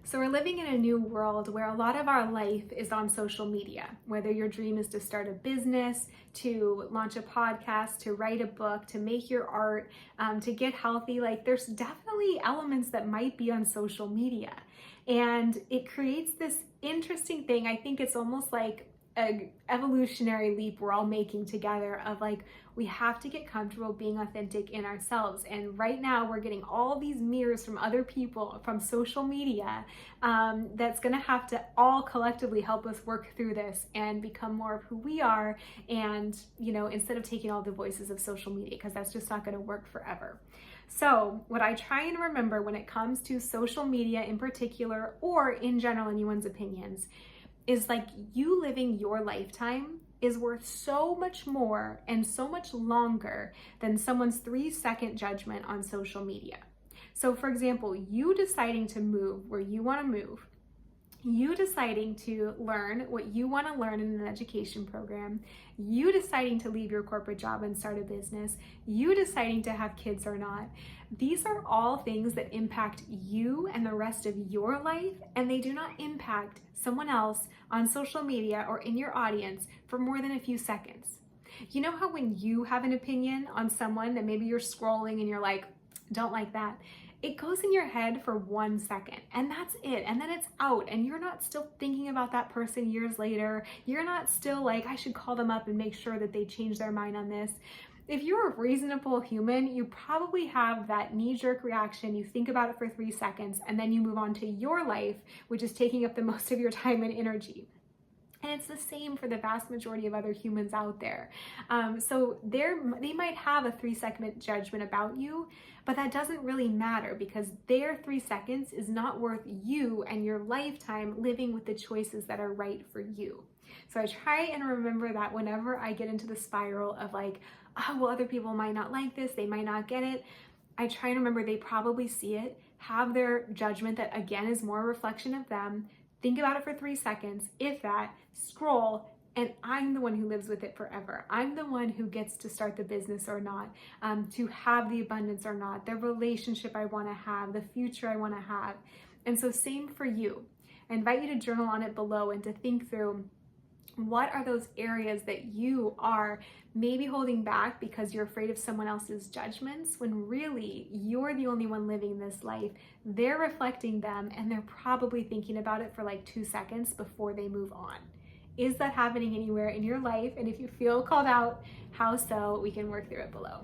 So we're living in a new world where a lot of our life is on social media, whether your dream is to start a business, to launch a podcast, to write a book, to make your art, to get healthy. Like there's definitely elements that might be on social media. And it creates this interesting thing. I think it's almost like an evolutionary leap we're all making together of like we have to get comfortable being authentic in ourselves. And right now we're getting all these mirrors from other people from social media, that's going to have to all collectively help us work through this and become more of who we are. And instead of taking all the voices of social media, because that's just not going to work forever. So what I try and remember when it comes to social media in particular, or in general anyone's opinions, is like you living your lifetime is worth so much more and so much longer than someone's 3-second judgment on social media. So for example, you deciding to move where you want to move, you deciding to learn what you want to learn in an education program, you deciding to leave your corporate job and start a business, you deciding to have kids or not. These are all things that impact you and the rest of your life, and they do not impact someone else on social media or in your audience for more than a few seconds. You know how when you have an opinion on someone that maybe you're scrolling and you're like, don't like that, it goes in your head for 1 second and that's it. And then it's out and you're not still thinking about that person years later. You're not still like, I should call them up and make sure that they change their mind on this. If you're a reasonable human, you probably have that knee-jerk reaction. You think about it for 3 seconds and then you move on to your life, which is taking up the most of your time and energy. And it's the same for the vast majority of other humans out there. So they might have a 3-second judgment about you, but that doesn't really matter because their 3 seconds is not worth you and your lifetime living with the choices that are right for you. So I try and remember that whenever I get into the spiral of like, oh, well, other people might not like this, they might not get it. I try and remember they probably see it, have their judgment that again is more a reflection of them. Think about it for 3 seconds, if that, scroll, and I'm the one who lives with it forever. I'm the one who gets to start the business or not, to have the abundance or not, the relationship I want to have, the future I want to have. And so same for you. I invite you to journal on it below and to think through what are those areas that you are maybe holding back because you're afraid of someone else's judgments when really you're the only one living this life. They're reflecting them and they're probably thinking about it for like 2 seconds before they move on. Is that happening anywhere in your life? And if you feel called out, how so? We can work through it below.